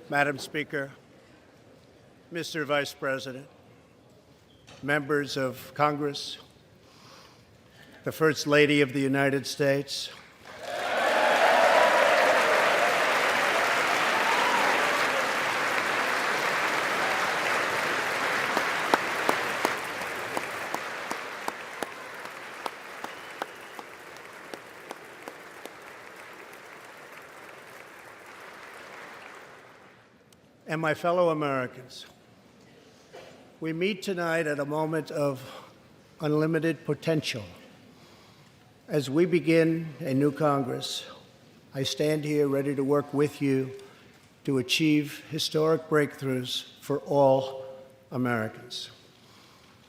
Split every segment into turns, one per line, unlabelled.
Madam Speaker, Mr. Vice President, members of Congress, the First Lady of the United States, and my fellow Americans. We meet tonight at a moment of unlimited potential. As we begin a new Congress, I stand here ready to work with you to achieve historic breakthroughs for all Americans.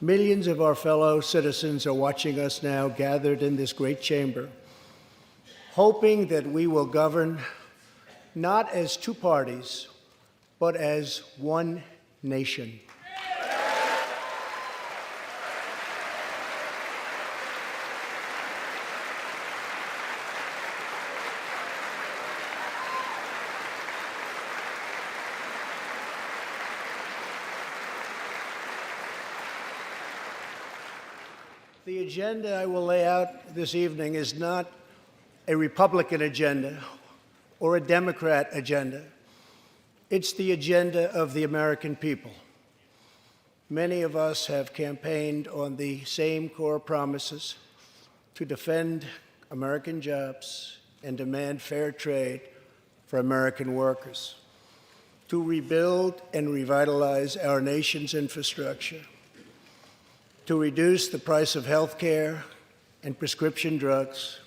Millions of our fellow citizens are watching us now gathered in this great chamber, hoping that we will govern not as two parties, but as one nation. The agenda I will lay out this evening is not a Republican agenda or a Democrat agenda. It's the agenda of the American people. Many of us have campaigned on the same core promises: to defend American jobs and demand fair trade for American workers, to rebuild and revitalize our nation's infrastructure, to reduce the price of health care and prescription drugs,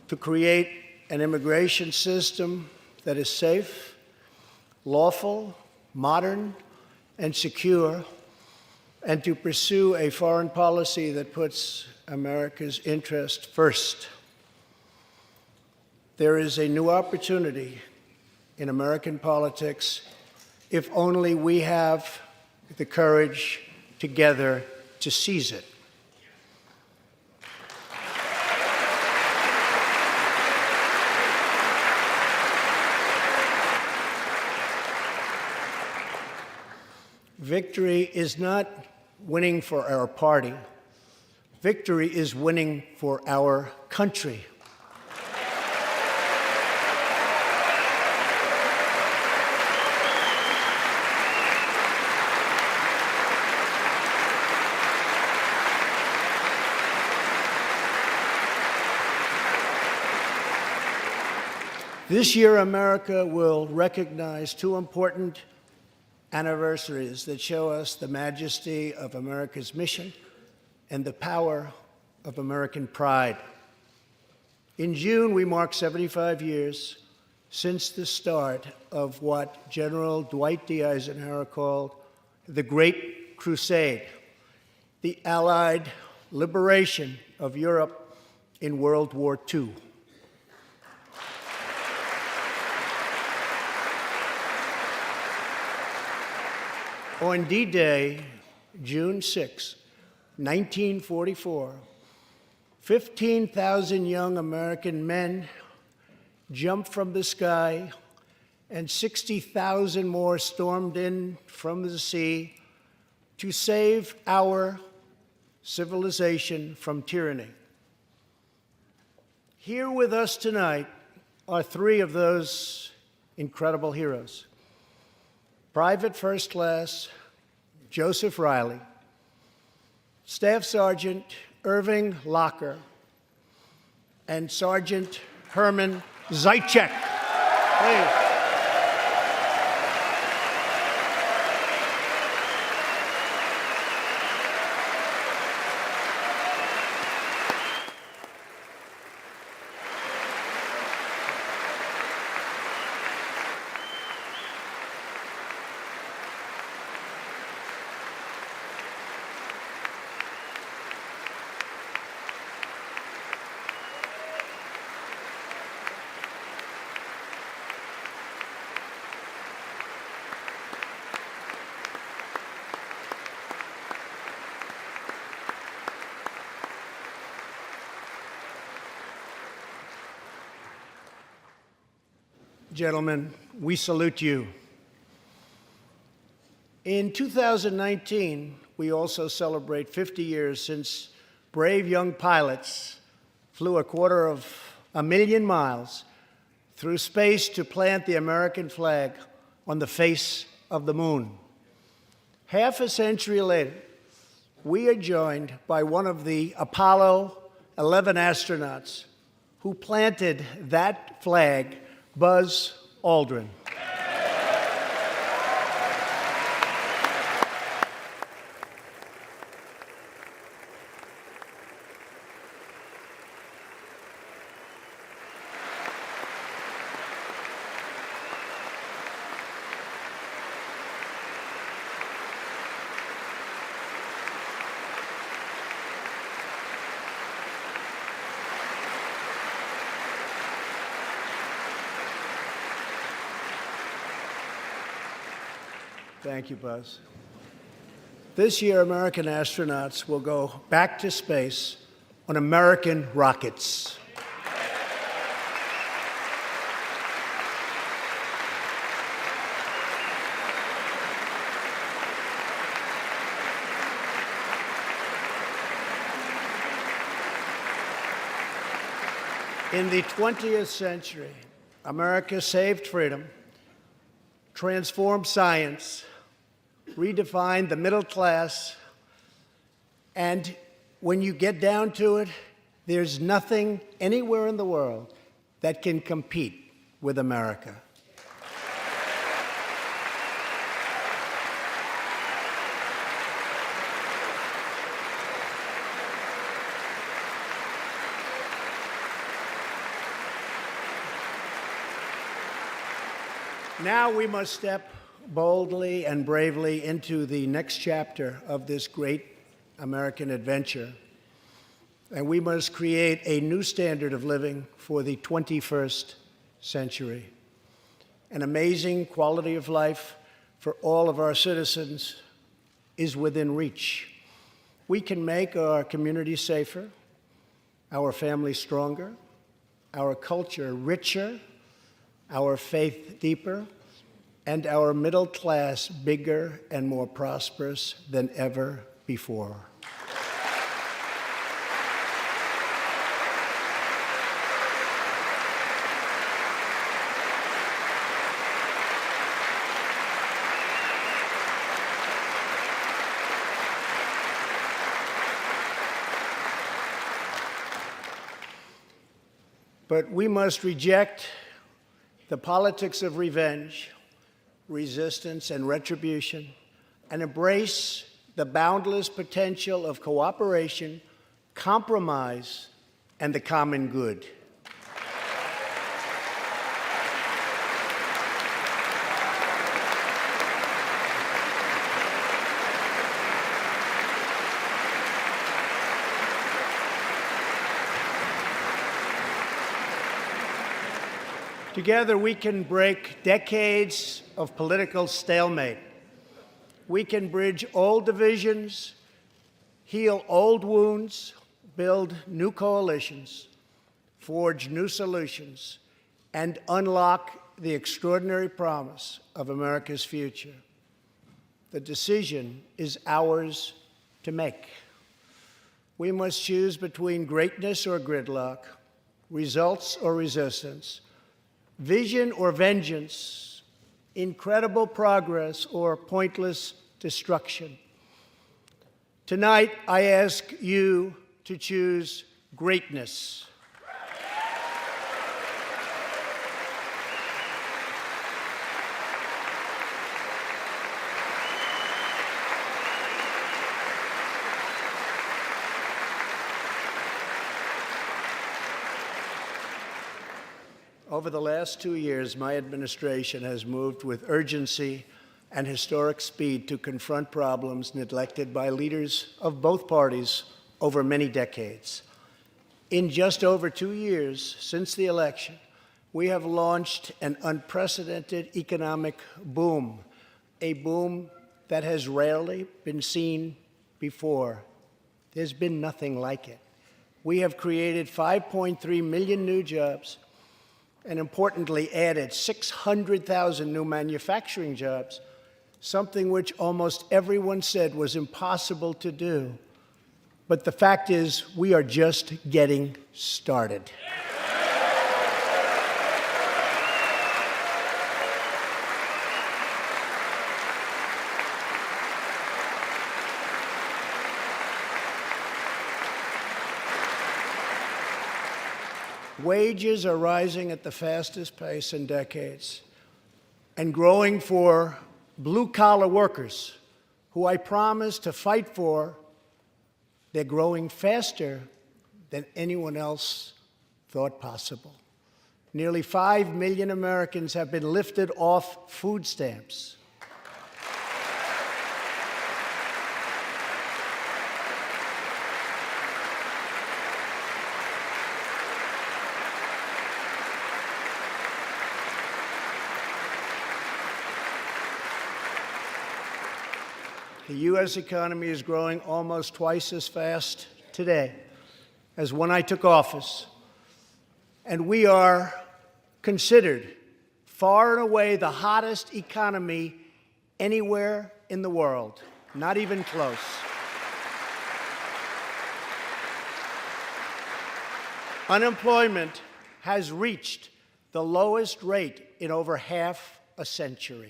to create an immigration system that is safe, lawful, modern, and secure, and to pursue a foreign policy that puts America's interest first. There is a new opportunity in American politics if only we have the courage together to seize it. Victory is not winning for our party. Victory is winning for our country. This year, America will recognize two important anniversaries that show us the majesty of America's mission and the power of American pride. In June, we mark 75 years since the start of what General Dwight D. Eisenhower called the Great Crusade, the Allied liberation of Europe in World War II. On D-Day, June 6, 1944, 15,000 young American men jumped from the sky and 60,000 more stormed in from the sea to save our civilization from tyranny. Here with us tonight are three of those incredible heroes: Private First Class Joseph Riley, Staff Sergeant Irving Locker, and Sergeant Herman Zaitchik. Please. gentlemen, we salute you. In 2019, we also celebrate 50 years since brave young pilots flew 250,000 miles through space to plant the American flag on the face of the moon. Half a century later, we are joined by one of the Apollo 11 astronauts who planted that flag, Buzz Aldrin. Thank you, Buzz. This year, American astronauts will go back to space on American rockets. In the 20th century, America saved freedom, transformed science, redefined the middle class, and when you get down to it, there's nothing anywhere in the world that can compete with America. Now we must step boldly and bravely into the next chapter of this great American adventure. And we must create a new standard of living for the 21st century. An amazing quality of life for all of our citizens is within reach. We can make our community safer, our families stronger, our culture richer, our faith deeper, and our middle class bigger and more prosperous than ever before. But we must reject the politics of revenge, resistance, and retribution, and embrace the boundless potential of cooperation, compromise, and the common good. Together, we can break decades of political stalemate. We can bridge old divisions, heal old wounds, build new coalitions, forge new solutions, and unlock the extraordinary promise of America's future. The decision is ours to make. We must choose between greatness or gridlock, results or resistance, vision or vengeance, incredible progress or pointless destruction. Tonight, I ask you to choose greatness. Over the last 2 years, my administration has moved with urgency and historic speed to confront problems neglected by leaders of both parties over many decades. In just over 2 years since the election, we have launched an unprecedented economic boom, a boom that has rarely been seen before. There's been nothing like it. We have created 5.3 million new jobs, and importantly added 600,000 new manufacturing jobs, something which almost everyone said was impossible to do. But the fact is, we are just getting started. Wages are rising at the fastest pace in decades and growing for blue-collar workers who I promised to fight for. They're growing faster than anyone else thought possible. Nearly 5 million Americans have been lifted off food stamps. The U.S. economy is growing almost twice as fast today as when I took office, and we are considered far and away the hottest economy anywhere in the world, not even close. Unemployment has reached the lowest rate in over half a century.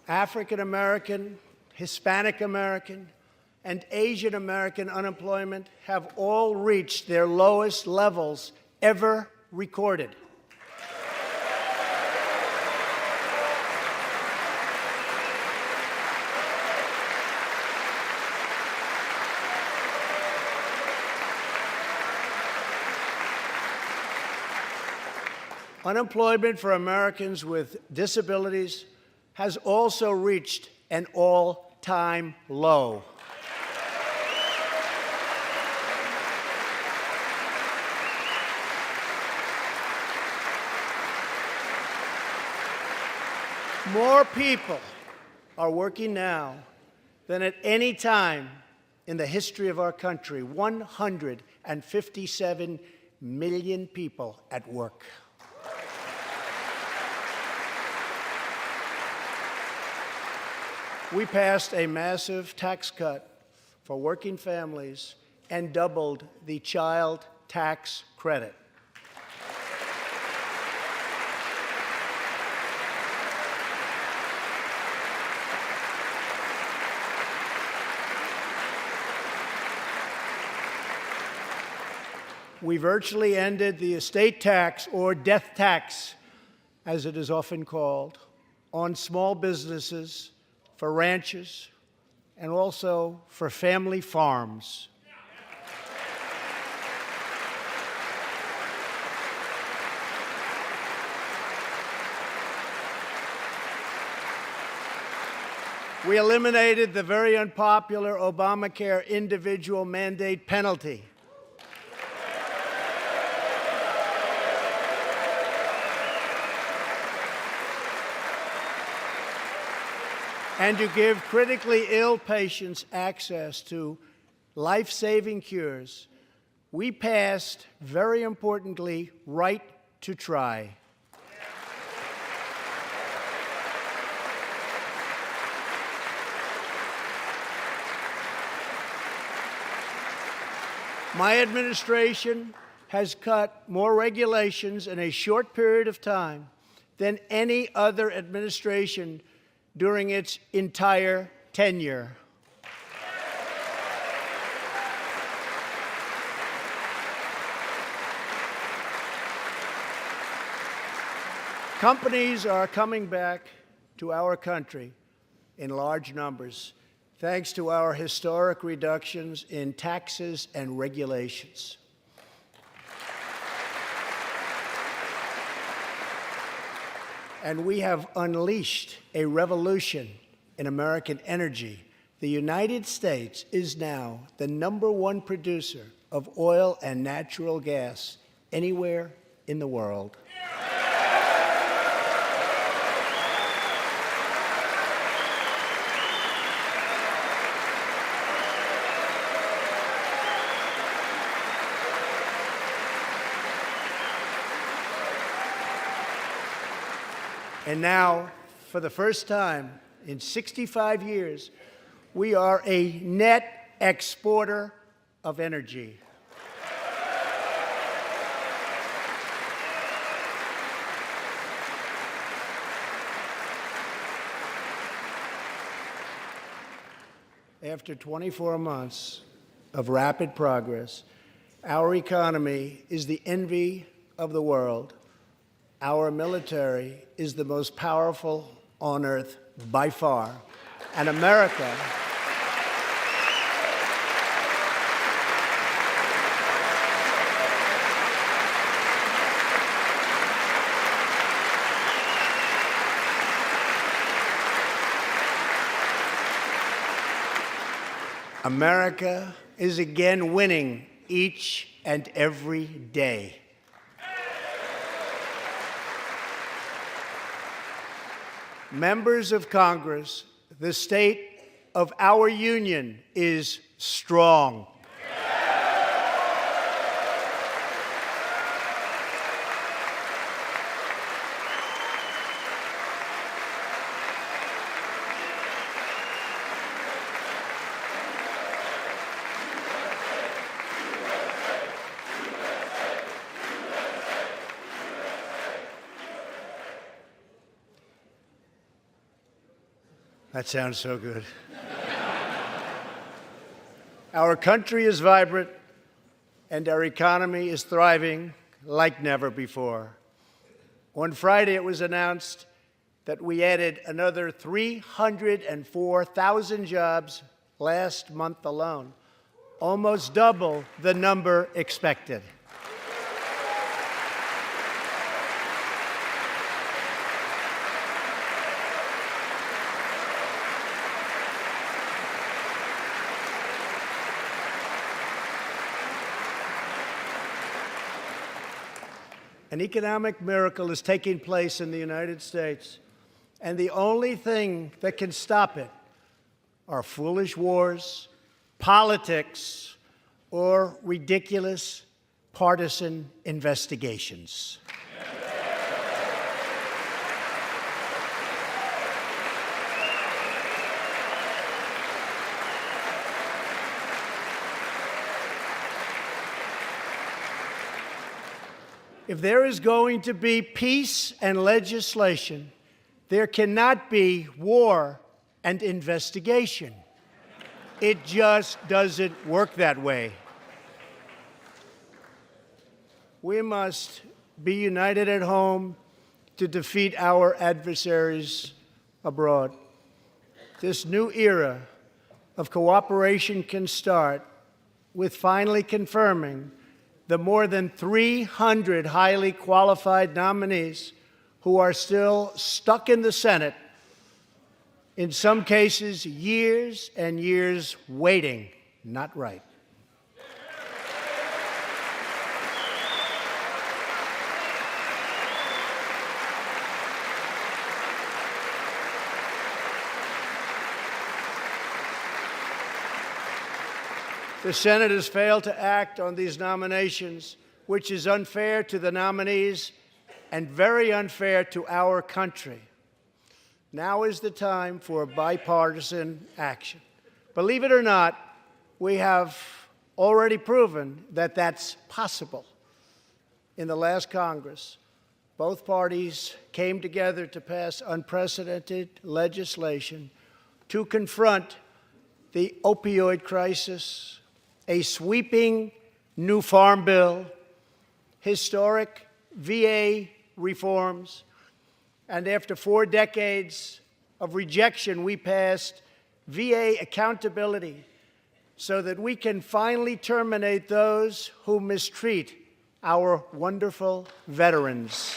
African American, Hispanic American, and Asian American unemployment have all reached their lowest levels ever recorded. Unemployment for Americans with disabilities has also reached an all-time low. More people are working now than at any time in the history of our country. 157 million people at work. We passed a massive tax cut for working families and doubled the child tax credit. We virtually ended the estate tax, or death tax, as it is often called, on small businesses, for ranchers, and also for family farms. We eliminated the very unpopular Obamacare individual mandate penalty. And to give critically ill patients access to life-saving cures, we passed, very importantly, right to try. My administration has cut more regulations in a short period of time than any other administration during its entire tenure. Companies are coming back to our country in large numbers, thanks to our historic reductions in taxes and regulations. And we have unleashed a revolution in American energy. The United States is now the #1 producer of oil and natural gas anywhere in the world. And now, for the first time in 65 years, we are a net exporter of energy. After 24 months of rapid progress, our economy is the envy of the world. Our military is the most powerful on earth by far. And America America is again winning each and every day. Members of Congress, the state of our union is strong. That sounds so good. Our country is vibrant, and our economy is thriving like never before. On Friday, it was announced that we added another 304,000 jobs last month alone, almost double the number expected. An economic miracle is taking place in the United States, and the only thing that can stop it are foolish wars, politics, or ridiculous partisan investigations. If there is going to be peace and legislation, there cannot be war and investigation. It just doesn't work that way. We must be united at home to defeat our adversaries abroad. This new era of cooperation can start with finally confirming the more than 300 highly qualified nominees who are still stuck in the Senate, in some cases years and years waiting. Not right. The Senate has failed to act on these nominations, which is unfair to the nominees and very unfair to our country. Now is the time for bipartisan action. Believe it or not, we have already proven that that's possible. In the last Congress, both parties came together to pass unprecedented legislation to confront the opioid crisis, a sweeping new farm bill, historic VA reforms, and after 4 decades of rejection, we passed VA accountability so that we can finally terminate those who mistreat our wonderful veterans.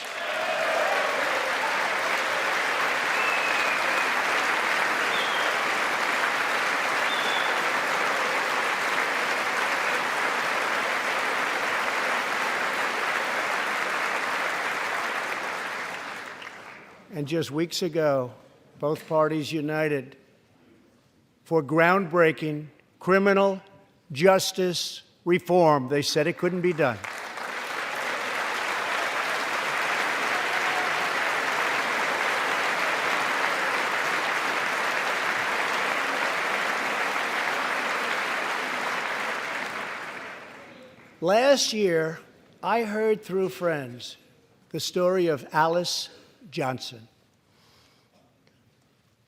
And just weeks ago, both parties united for groundbreaking criminal justice reform. They said it couldn't be done. Last year, I heard through friends the story of Alice Johnson.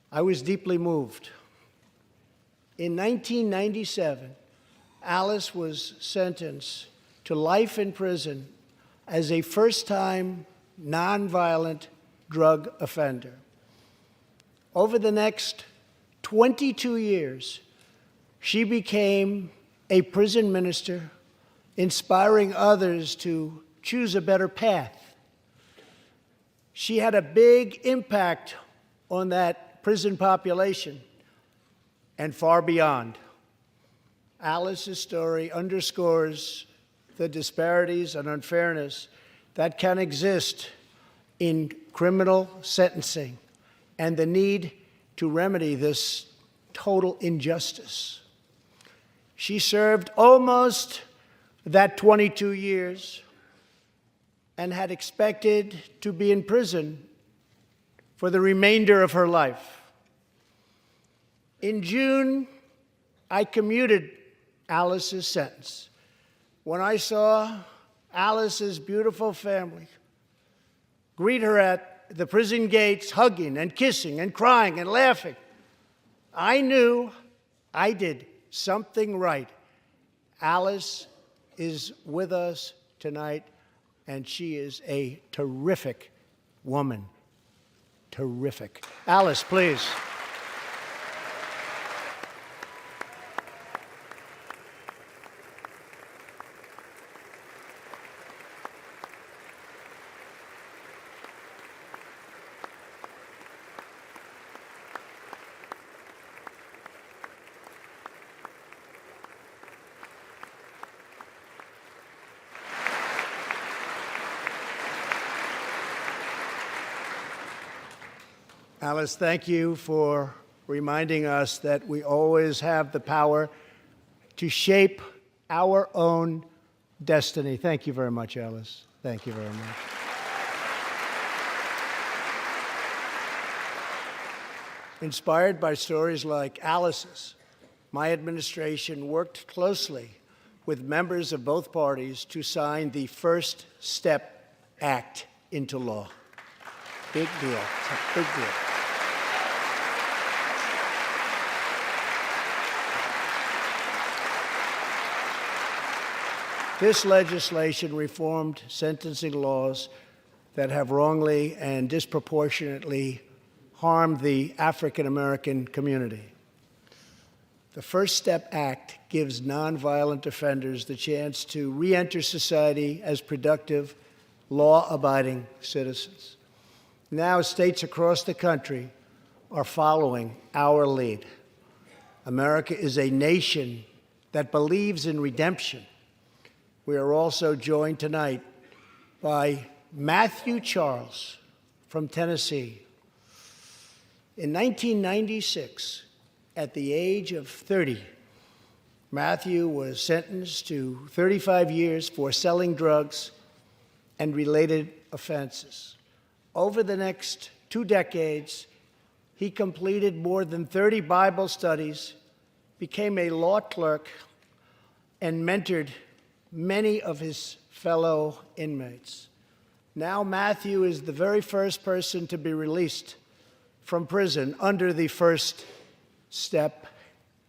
I was deeply moved. In 1997, Alice was sentenced to life in prison as a first-time nonviolent drug offender. Over the next 22 years, she became a prison minister, inspiring others to choose a better path. She had a big impact on that prison population and far beyond. Alice's story underscores the disparities and unfairness that can exist in criminal sentencing and the need to remedy this total injustice. She served almost that 22 years and had expected to be in prison for the remainder of her life. In June, I commuted Alice's sentence. When I saw Alice's beautiful family greet her at the prison gates, hugging and kissing and crying and laughing, I knew I did something right. Alice is with us tonight, and she is a terrific woman. Terrific. Alice, please. Alice, thank you for reminding us that we always have the power to shape our own destiny. Thank you very much, Alice. Thank you very much. Inspired by stories like Alice's, my administration worked closely with members of both parties to sign the First Step Act into law. Big deal. It's a big deal. This legislation reformed sentencing laws that have wrongly and disproportionately harmed the African American community. The First Step Act gives nonviolent offenders the chance to re-enter society as productive, law-abiding citizens. Now, states across the country are following our lead. America is a nation that believes in redemption. We are also joined tonight by Matthew Charles from Tennessee. In 1996, at the age of 30, Matthew was sentenced to 35 years for selling drugs and related offenses. Over the next 2 decades, he completed more than 30 Bible studies, became a law clerk, and mentored many of his fellow inmates. Now Matthew is the very first person to be released from prison under the First Step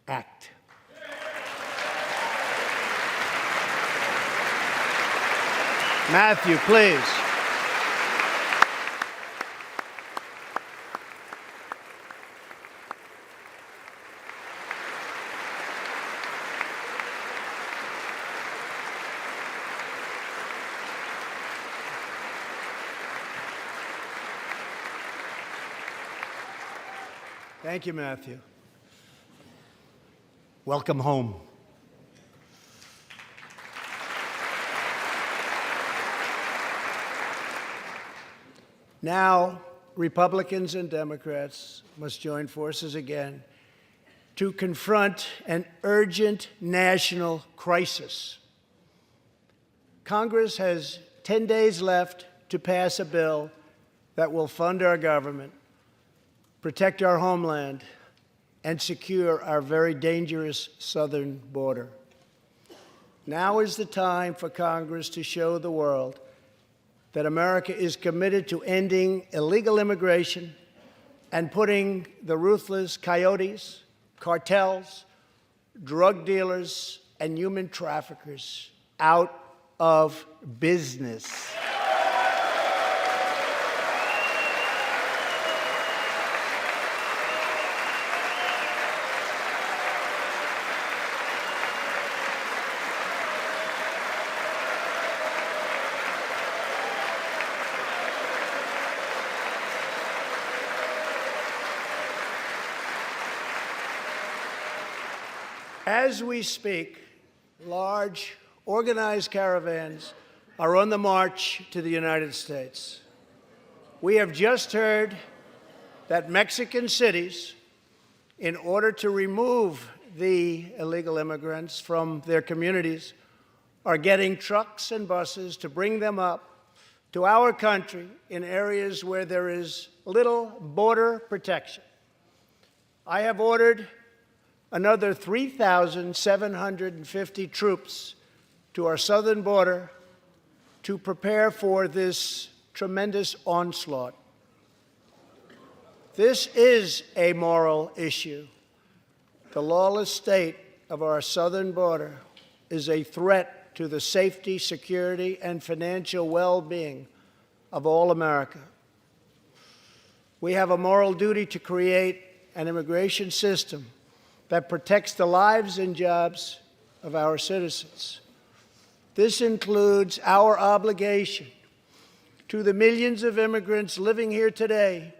Act. Matthew, please. Thank you, Matthew. Welcome home. Now, Republicans and Democrats must join forces again to confront an urgent national crisis. Congress has 10 days left to pass a bill that will fund our government, protect our homeland, and secure our very dangerous southern border. Now is the time for Congress to show the world that America is committed to ending illegal immigration and putting the ruthless coyotes, cartels, drug dealers, and human traffickers out of business. As we speak, large, organized caravans are on the march to the United States. We have just heard that Mexican cities, in order to remove the illegal immigrants from their communities, are getting trucks and buses to bring them up to our country in areas where there is little border protection. I have ordered another 3,750 troops to our southern border to prepare for this tremendous onslaught. This is a moral issue. The lawless state of our southern border is a threat to the safety, security, and financial well-being of all America. We have a moral duty to create an immigration system that protects the lives and jobs of our citizens. This includes our obligation to the millions of immigrants living here today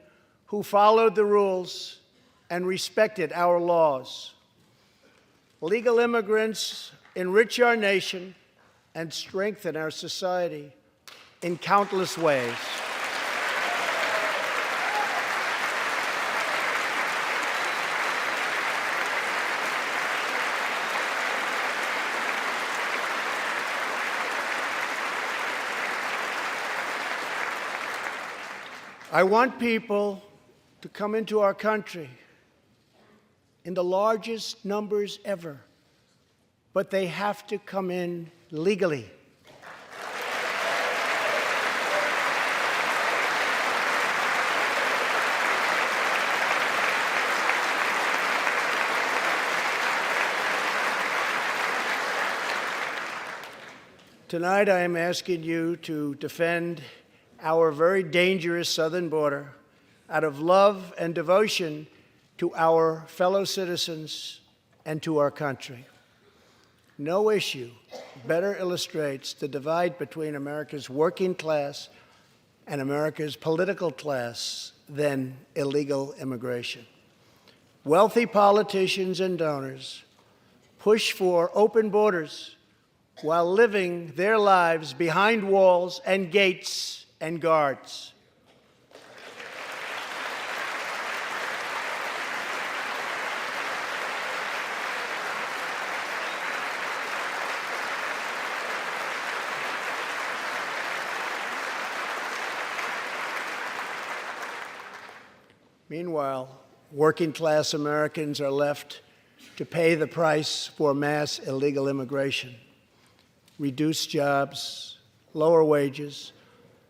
who followed the rules and respected our laws. Legal immigrants enrich our nation and strengthen our society in countless ways. I want people to come into our country in the largest numbers ever, but they have to come in legally. Tonight, I am asking you to defend our very dangerous southern border out of love and devotion to our fellow citizens and to our country. No issue better illustrates the divide between America's working class and America's political class than illegal immigration. Wealthy politicians and donors push for open borders while living their lives behind walls and gates and guards. Meanwhile, working-class Americans are left to pay the price for mass illegal immigration. Reduced jobs, lower wages,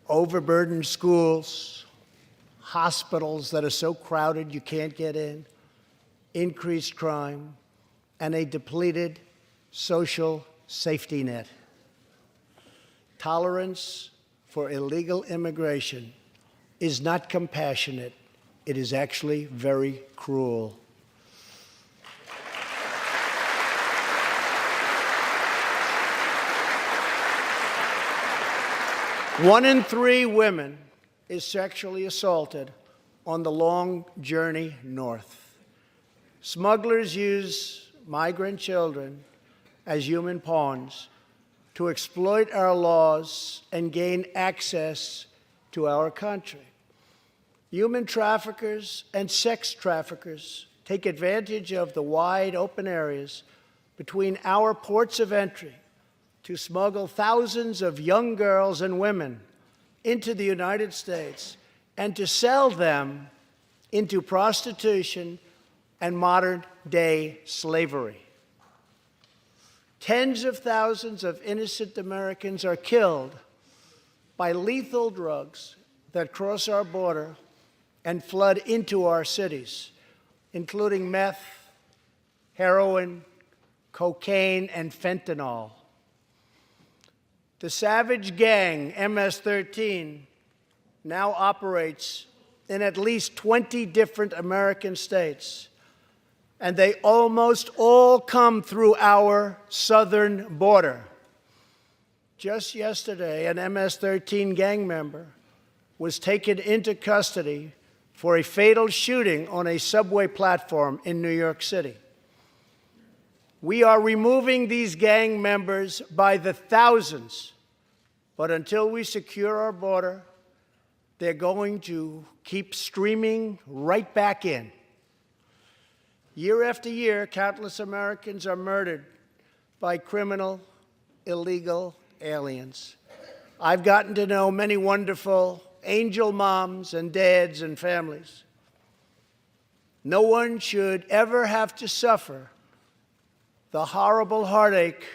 overburdened schools, hospitals that are so crowded you can't get in, increased crime, and a depleted social safety net. Tolerance for illegal immigration is not compassionate. It is actually very cruel. One in 3 women is sexually assaulted on the long journey north. Smugglers use migrant children as human pawns to exploit our laws and gain access to our country. Human traffickers and sex traffickers take advantage of the wide open areas between our ports of entry to smuggle thousands of young girls and women into the United States and to sell them into prostitution and modern-day slavery. Tens of thousands of innocent Americans are killed by lethal drugs that cross our border and flood into our cities, including meth, heroin, cocaine, and fentanyl. The savage gang, MS-13, now operates in at least 20 different American states, and they almost all come through our southern border. Just yesterday, an MS-13 gang member was taken into custody for a fatal shooting on a subway platform in New York City. We are removing these gang members by the thousands, but until we secure our border, they're going to keep streaming right back in. Year after year, countless Americans are murdered by criminal, illegal aliens. I've gotten to know many wonderful angel moms and dads and families. No one should ever have to suffer the horrible heartache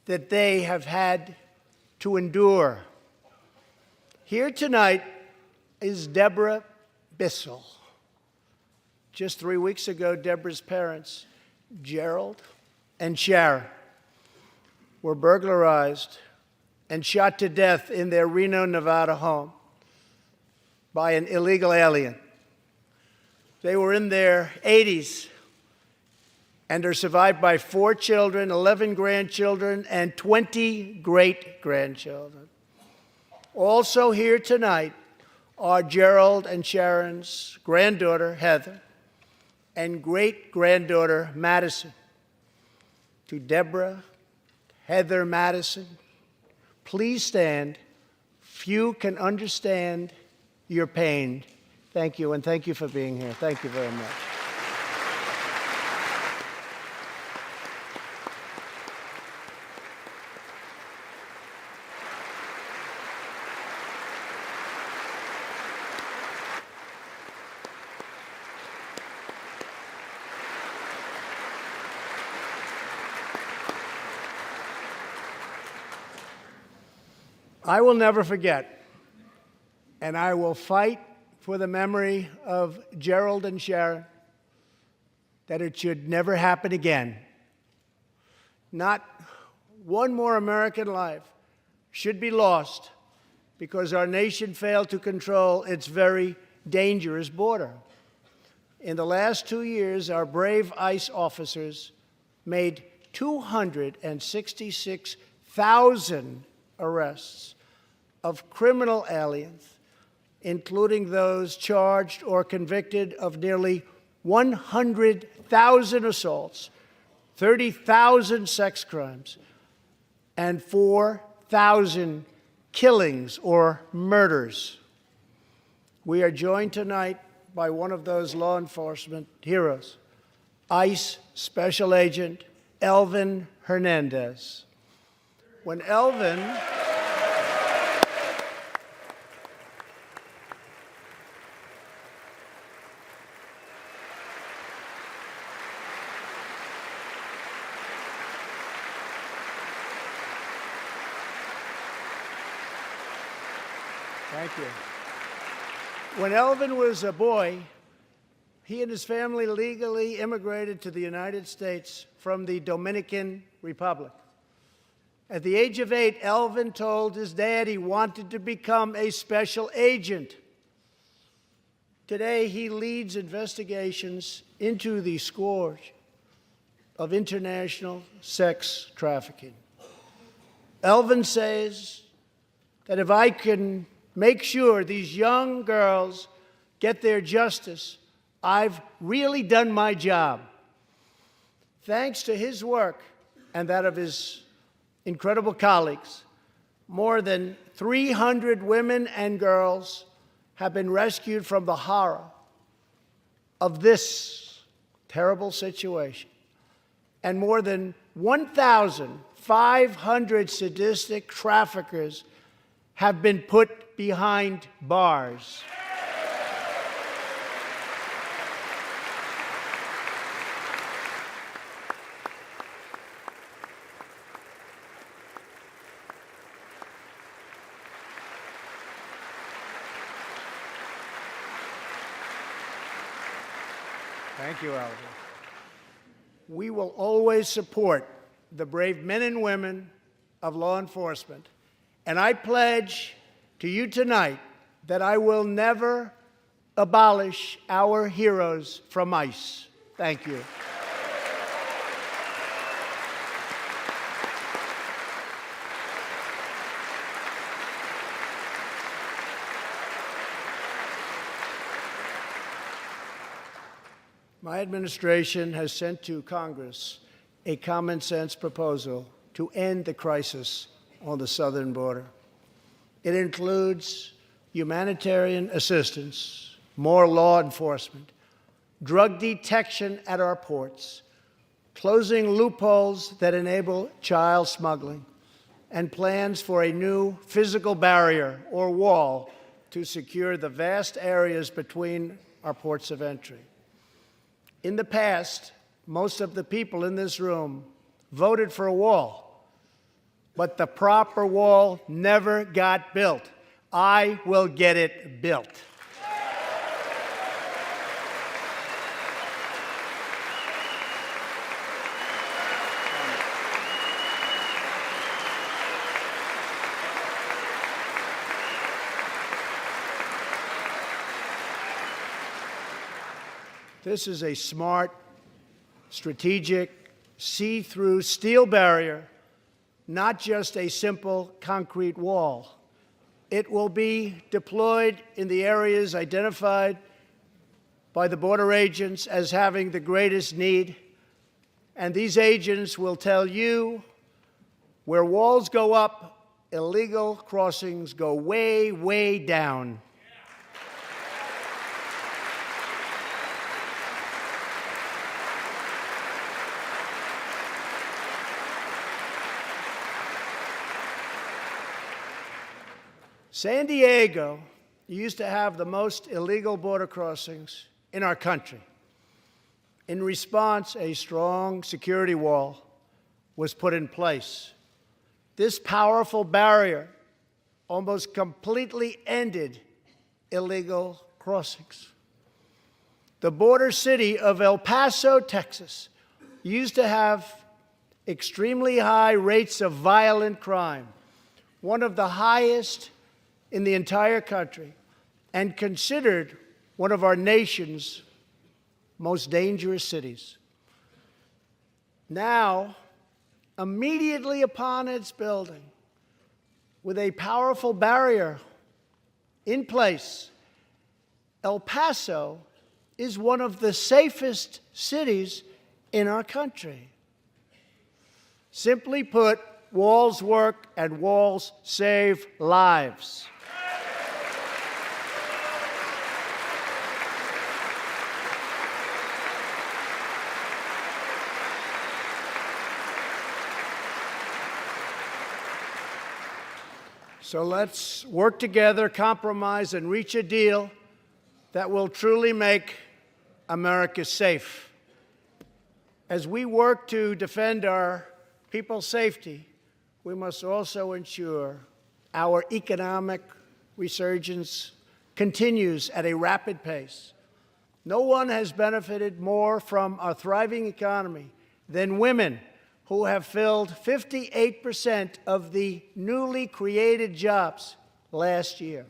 that they have had to endure. Here tonight is Deborah Bissell. Just 3 weeks ago, Deborah's parents, Gerald and Sharon, were burglarized and shot to death in their Reno, Nevada home by an illegal alien. They were in their 80s and are survived by 4 children, 11 grandchildren, and 20 great-grandchildren. Also here tonight are Gerald and Sharon's granddaughter, Heather, and great-granddaughter, Madison. To Deborah, Heather, Madison, please stand. Few can understand your pain. Thank you, and thank you for being here. Thank you very much. I will never forget, and I will fight for the memory of Gerald and Sharon, that it should never happen again. Not one more American life should be lost because our nation failed to control its very dangerous border. In the last 2 years, our brave ICE officers made 266,000 arrests of criminal aliens, including those charged or convicted of nearly 100,000 assaults, 30,000 sex crimes, and 4,000 killings or murders. We are joined tonight by one of those law enforcement heroes, ICE Special Agent Elvin Hernandez. When Elvin Thank you. When Elvin was a boy, he and his family legally immigrated to the United States from the Dominican Republic. At the age of 8, Elvin told his dad he wanted to become a special agent. Today, he leads investigations into the scourge of international sex trafficking. Elvin says that if I can make sure these young girls get their justice, I've really done my job. Thanks to his work and that of his incredible colleagues, more than 300 women and girls have been rescued from the horror of this terrible situation. And more than 1,500 sadistic traffickers have been put behind bars. Thank you, Alvin. We will always support the brave men and women of law enforcement, and I pledge to you tonight that I will never abolish our heroes from ICE. Thank you. My administration has sent to Congress a common-sense proposal to end the crisis on the southern border. It includes humanitarian assistance, more law enforcement, drug detection at our ports, closing loopholes that enable child smuggling, and plans for a new physical barrier or wall to secure the vast areas between our ports of entry. In the past, most of the people in this room voted for a wall, but the proper wall never got built. I will get it built. This is a smart, strategic, see-through steel barrier, not just a simple concrete wall. It will be deployed in the areas identified by the border agents as having the greatest need, and these agents will tell you where walls go up, illegal crossings go way, way down. San Diego used to have the most illegal border crossings in our country. In response, a strong security wall was put in place. This powerful barrier almost completely ended illegal crossings. The border city of El Paso, Texas, used to have extremely high rates of violent crime, one of the highest in the entire country, and considered one of our nation's most dangerous cities. Now, immediately upon its building, with a powerful barrier in place, El Paso is one of the safest cities in our country. Simply put, walls work and walls save lives. So let's work together, compromise, and reach a deal that will truly make America safe. As we work to defend our people's safety, we must also ensure our economic resurgence continues at a rapid pace. No one has benefited more from our thriving economy than women, who have filled 58% of the newly created jobs last year.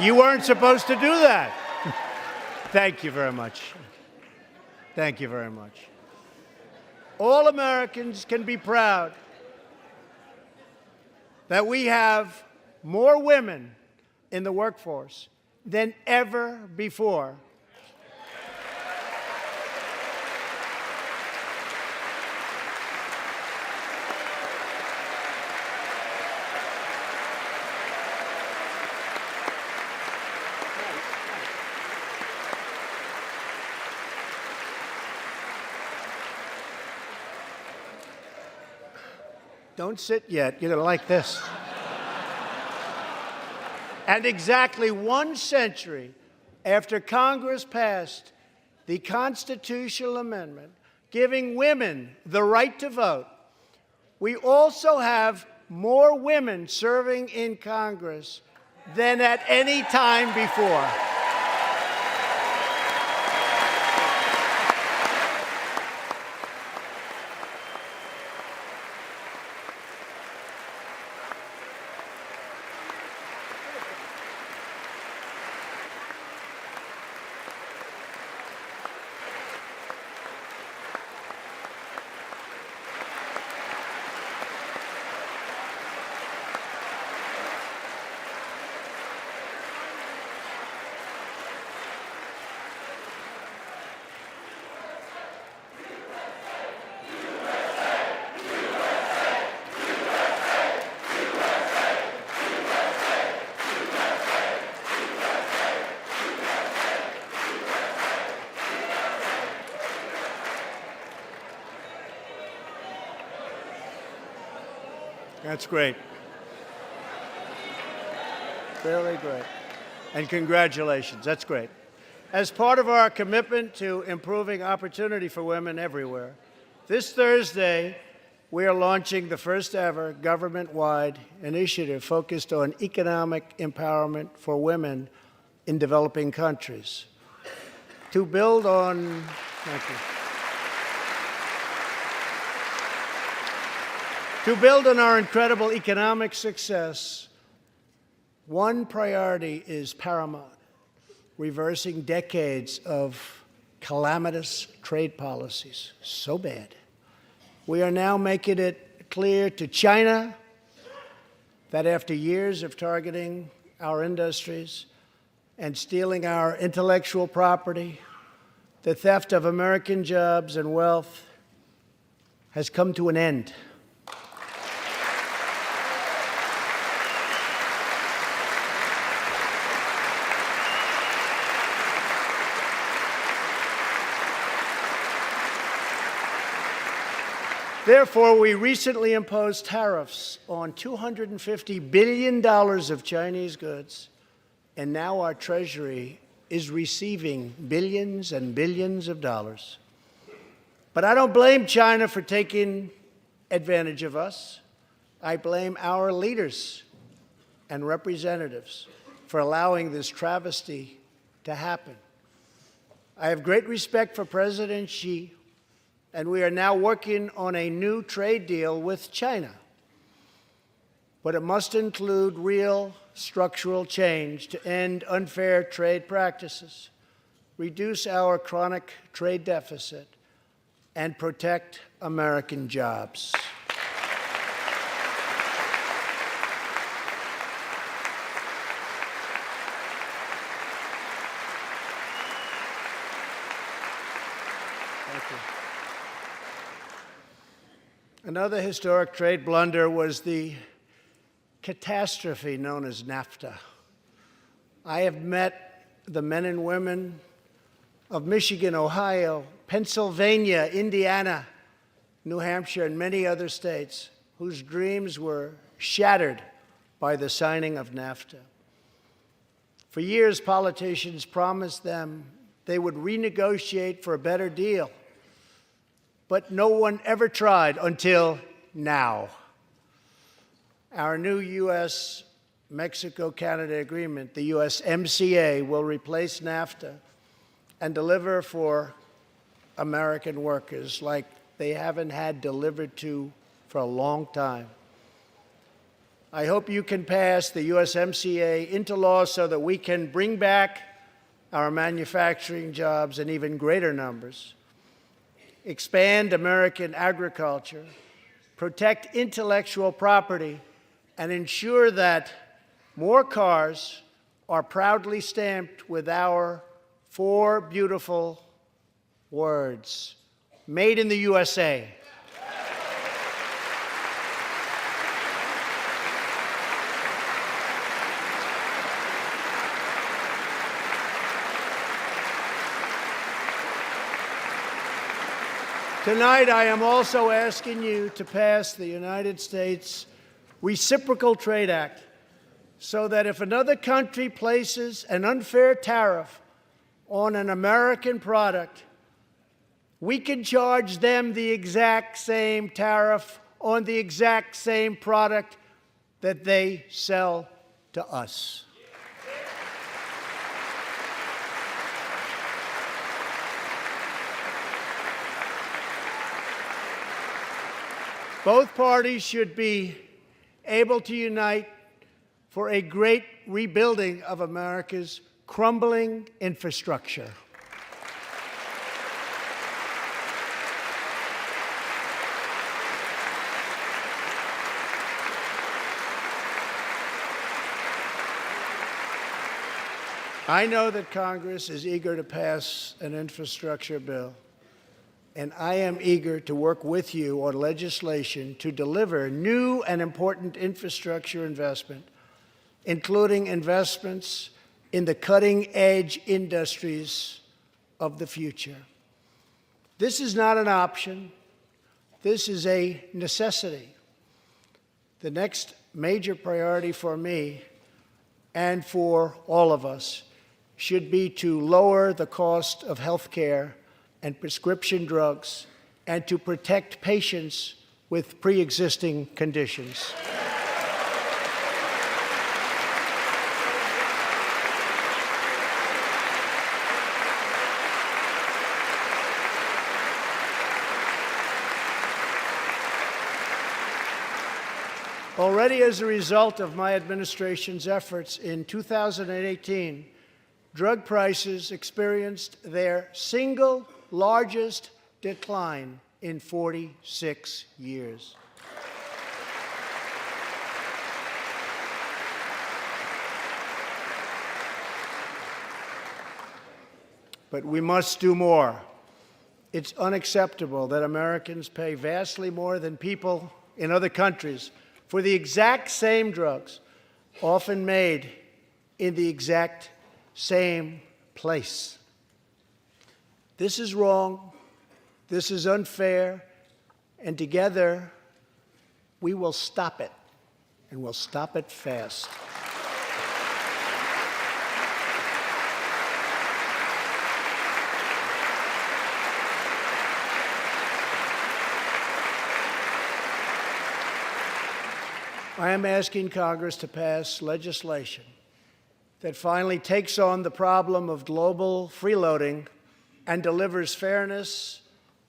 You weren't supposed to do that. Thank you very much. Thank you very much. All Americans can be proud that we have more women in the workforce than ever before. Don't sit yet. You're going to like this. And exactly 1 century after Congress passed the constitutional amendment giving women the right to vote, we also have more women serving in Congress than at any time before. That's great. Really great. And congratulations. That's great. As part of our commitment to improving opportunity for women everywhere, this Thursday, we are launching the first ever government-wide initiative focused on economic empowerment for women in developing countries. To build on, thank you. To build on our incredible economic success, one priority is paramount: reversing decades of calamitous trade policies. So bad. We are now making it clear to China that after years of targeting our industries and stealing our intellectual property, the theft of American jobs and wealth has come to an end. Therefore, we recently imposed tariffs on $250 billion of Chinese goods, and now our Treasury is receiving billions and billions of dollars. But I don't blame China for taking advantage of us. I blame our leaders and representatives for allowing this travesty to happen. I have great respect for President Xi, and we are now working on a new trade deal with China. But it must include real structural change to end unfair trade practices, reduce our chronic trade deficit, and protect American jobs. Thank you. Another historic trade blunder was the catastrophe known as NAFTA. I have met the men and women of Michigan, Ohio, Pennsylvania, Indiana, New Hampshire, and many other states whose dreams were shattered by the signing of NAFTA. For years, politicians promised them they would renegotiate for a better deal, but no one ever tried until now. Our new U.S.-Mexico-Canada agreement, the USMCA, will replace NAFTA and deliver for American workers like they haven't had delivered to for a long time. I hope you can pass the USMCA into law so that we can bring back our manufacturing jobs in even greater numbers, expand American agriculture, protect intellectual property, and ensure that more cars are proudly stamped with our 4 beautiful words: Made in the USA. Tonight, I am also asking you to pass the United States Reciprocal Trade Act so that if another country places an unfair tariff on an American product, we can charge them the exact same tariff on the exact same product that they sell to us. Both parties should be able to unite for a great rebuilding of America's crumbling infrastructure. I know that Congress is eager to pass an infrastructure bill, and I am eager to work with you on legislation to deliver new and important infrastructure investment, including investments in the cutting-edge industries of the future. This is not an option. This is a necessity. The next major priority for me and for all of us should be to lower the cost of health care and prescription drugs and to protect patients with pre-existing conditions. Already as a result of my administration's efforts in 2018, drug prices experienced their single largest decline in 46 years. But we must do more. It's unacceptable that Americans pay vastly more than people in other countries for the exact same drugs, often made in the exact same place. This is wrong, this is unfair, and together we will stop it, and we'll stop it fast. I am asking Congress to pass legislation that finally takes on the problem of global freeloading and delivers fairness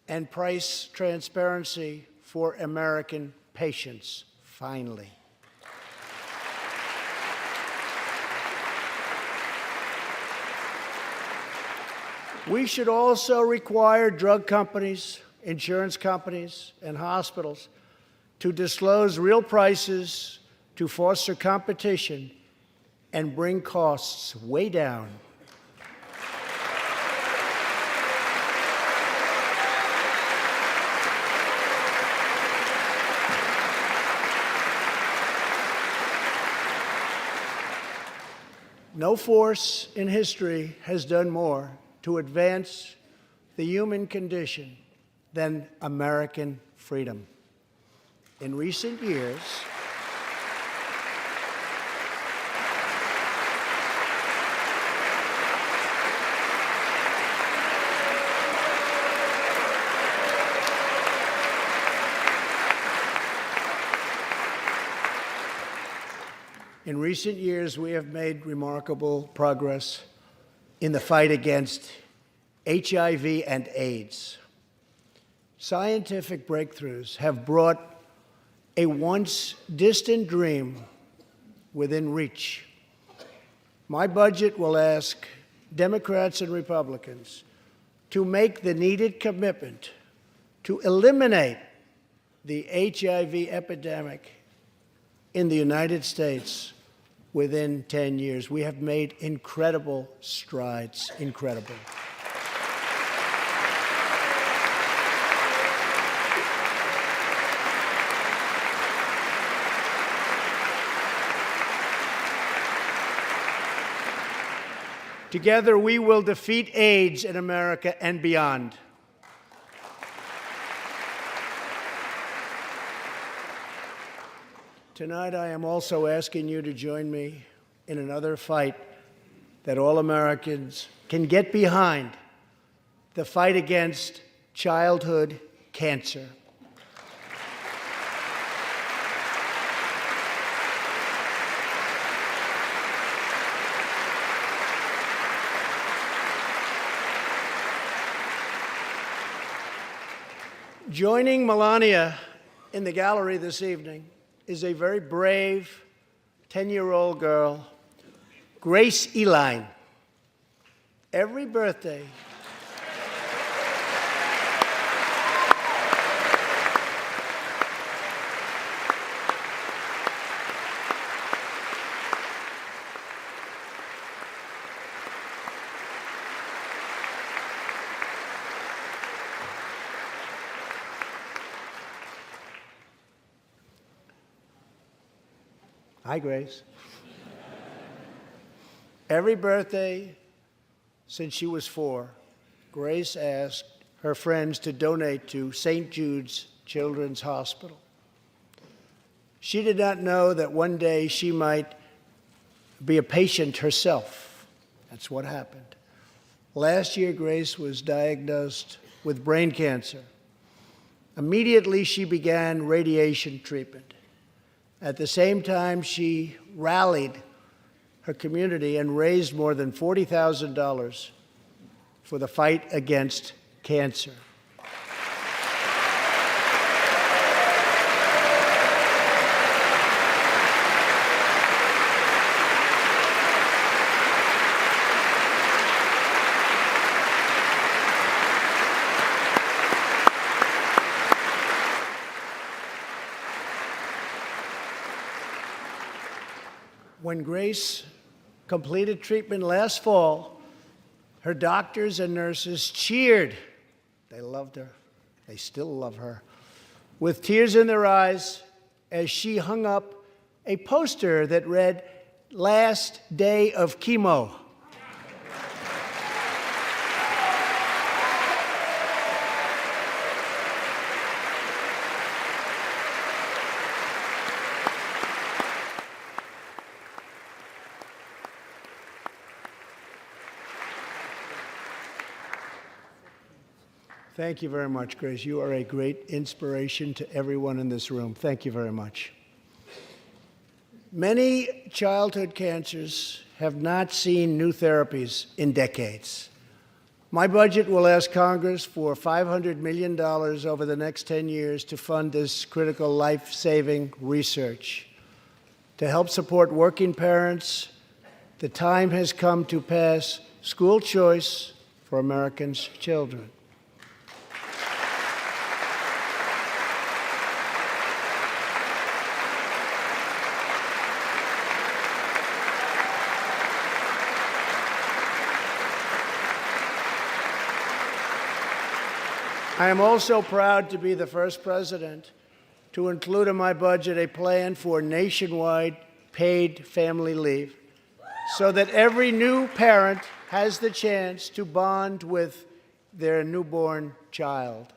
and price transparency for American patients, finally. We should also require drug companies, insurance companies, and hospitals to disclose real prices to foster competition and bring costs way down. No force in history has done more to advance the human condition than American freedom. In recent years, we have made remarkable progress in the fight against HIV and AIDS. Scientific breakthroughs have brought a once distant dream within reach. My budget will ask Democrats and Republicans to make the needed commitment to eliminate the HIV epidemic in the United States within 10 years. We have made incredible strides, incredible. Together, we will defeat AIDS in America and beyond. Tonight, I am also asking you to join me in another fight that all Americans can get behind, the fight against childhood cancer. Joining Melania in the gallery this evening is a very brave 10-year-old girl, Grace Eline. Every birthday, hi, Grace. Every birthday since she was 4, Grace asked her friends to donate to St. Jude's Children's Hospital. She did not know that one day she might be a patient herself. That's what happened. Last year, Grace was diagnosed with brain cancer. Immediately, she began radiation treatment. At the same time, she rallied her community and raised more than $40,000 for the fight against cancer. When Grace completed treatment last fall, her doctors and nurses cheered. They loved her. They still love her. With tears in their eyes as she hung up a poster that read, "Last day of chemo." Thank you very much, Grace. You are a great inspiration to everyone in this room. Thank you very much. Many childhood cancers have not seen new therapies in decades. My budget will ask Congress for $500 million over the next 10 years to fund this critical life-saving research. To help support working parents, the time has come to pass school choice for Americans' children. I am also proud to be the first president to include in my budget a plan for nationwide paid family leave so that every new parent has the chance to bond with their newborn child.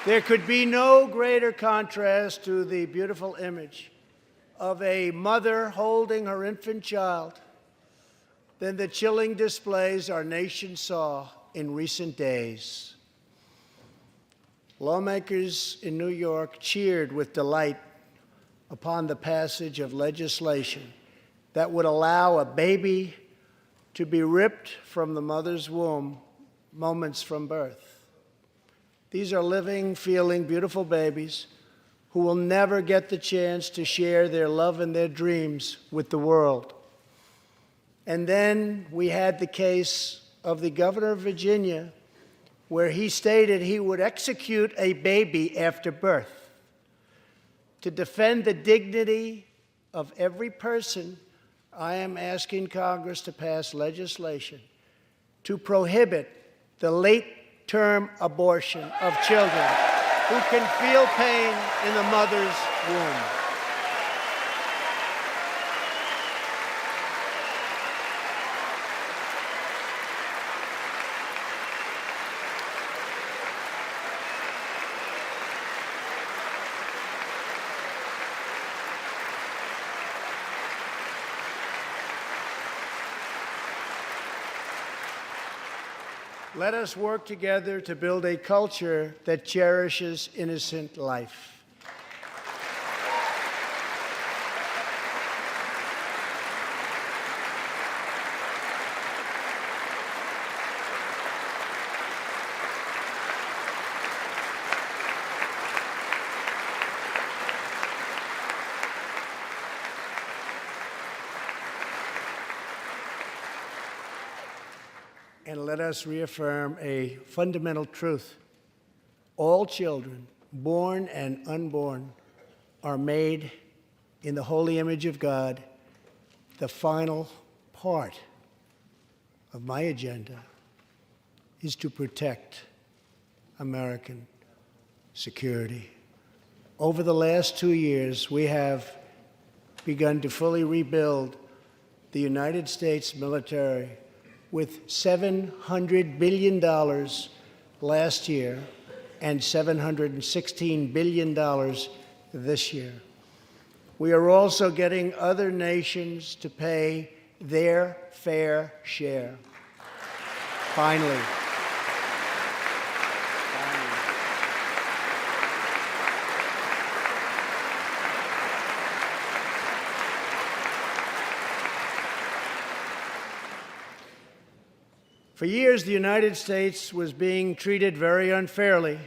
There could be no greater contrast to the beautiful image of a mother holding her infant child than the chilling displays our nation saw in recent days. Lawmakers in New York cheered with delight upon the passage of legislation that would allow a baby to be ripped from the mother's womb moments from birth. These are living, feeling, beautiful babies who will never get the chance to share their love and their dreams with the world. And then we had the case of the governor of Virginia, where he stated he would execute a baby after birth. To defend the dignity of every person, I am asking Congress to pass legislation to prohibit the late-term abortion of children who can feel pain in the mother's womb. Let us work together to build a culture that cherishes innocent life. And let us reaffirm a fundamental truth. All children, born and unborn, are made in the holy image of God. The final part of my agenda is to protect American security. Over the last 2 years, we have begun to fully rebuild the United States military with $700 billion last year and $716 billion this year. We are also getting other nations to pay their fair share. Finally. For years, the United States was being treated very unfairly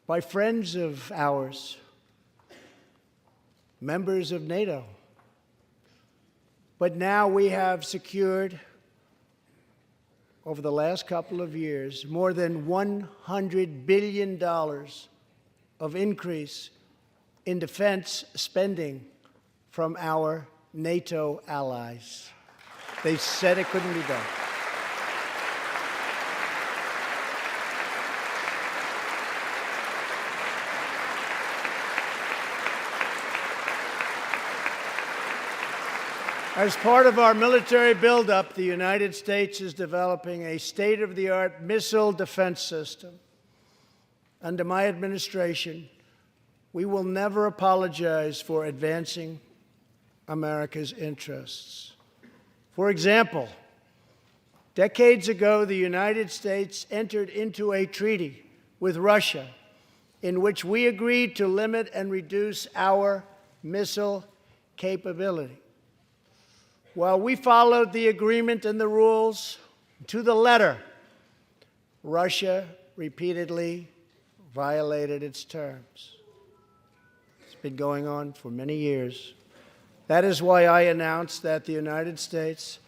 by friends of ours, members of NATO. But now we have secured, over the last couple of years, more than $100 billion of increase in defense spending from our NATO allies. They said it couldn't be done. As part of our military buildup, the United States is developing a state-of-the-art missile defense system. Under my administration, we will never apologize for advancing America's interests. For example, decades ago, the United States entered into a treaty with Russia in which we agreed to limit and reduce our missile capability. While we followed the agreement and the rules to the letter, Russia repeatedly violated its terms. It's been going on for many years. That is why I announced that the United States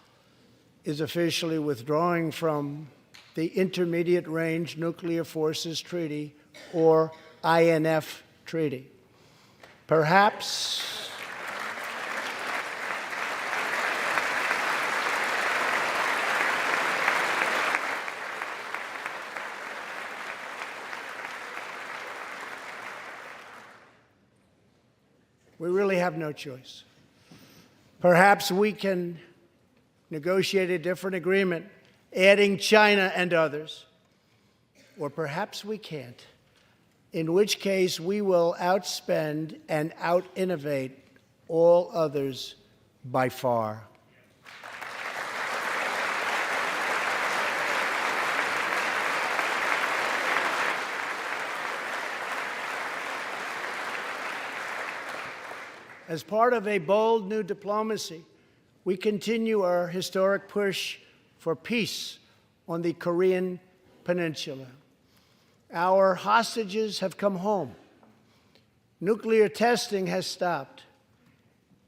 is officially withdrawing from the Intermediate Range Nuclear Forces Treaty, or INF Treaty. Perhaps we really have no choice. Perhaps we can negotiate a different agreement, adding China and others. Or perhaps we can't, in which case we will outspend and out-innovate all others by far. As part of a bold new diplomacy, we continue our historic push for peace on the Korean Peninsula. Our hostages have come home. Nuclear testing has stopped,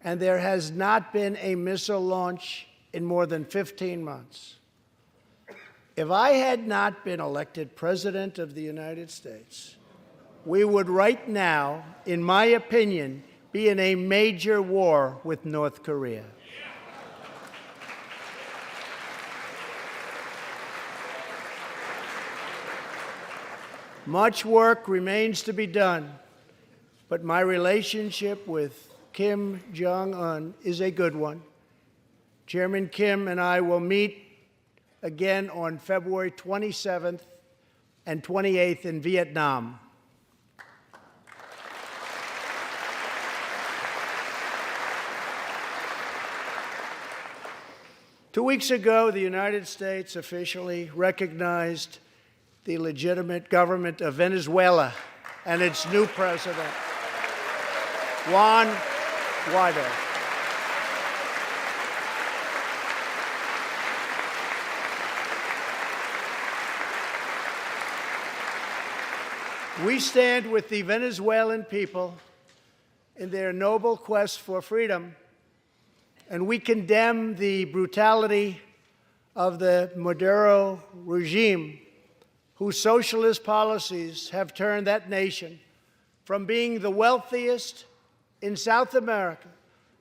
and there has not been a missile launch in more than 15 months. If I had not been elected President of the United States, we would right now, in my opinion, be in a major war with North Korea. Much work remains to be done, but my relationship with Kim Jong-un is a good one. Chairman Kim and I will meet again on February 27th and 28th in Vietnam. 2 weeks ago, the United States officially recognized the legitimate government of Venezuela and its new president, Juan Guaido. We stand with the Venezuelan people in their noble quest for freedom, and we condemn the brutality of the Maduro regime, whose socialist policies have turned that nation from being the wealthiest in South America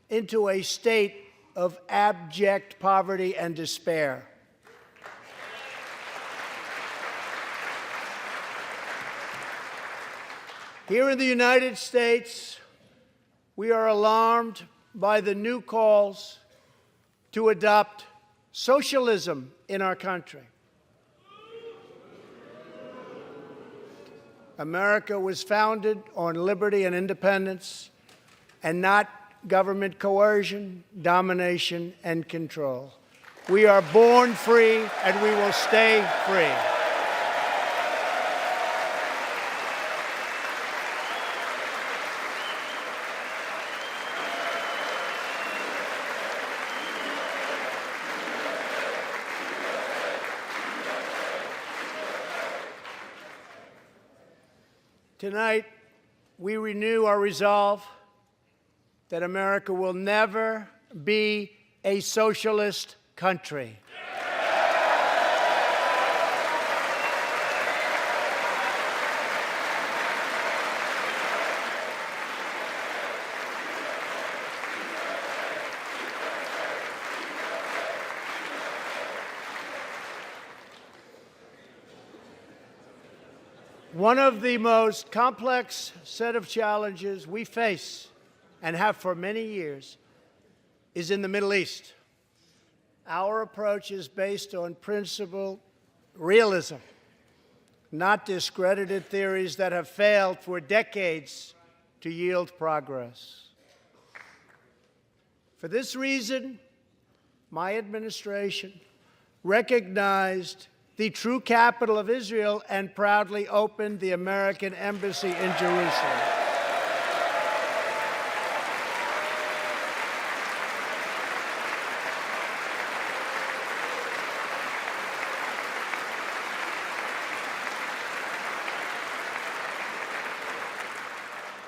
into a state of abject poverty and despair. Here in the United States, we are alarmed by the new calls to adopt socialism in our country. America was founded on liberty and independence, and not government coercion, domination, and control. We are born free, and we will stay free. Tonight, we renew our resolve that America will never be a socialist country. One of the most complex set of challenges we face, and have for many years, is in the Middle East. Our approach is based on principled realism, not discredited theories that have failed for decades to yield progress. For this reason, my administration recognized the true capital of Israel and proudly opened the American Embassy in Jerusalem.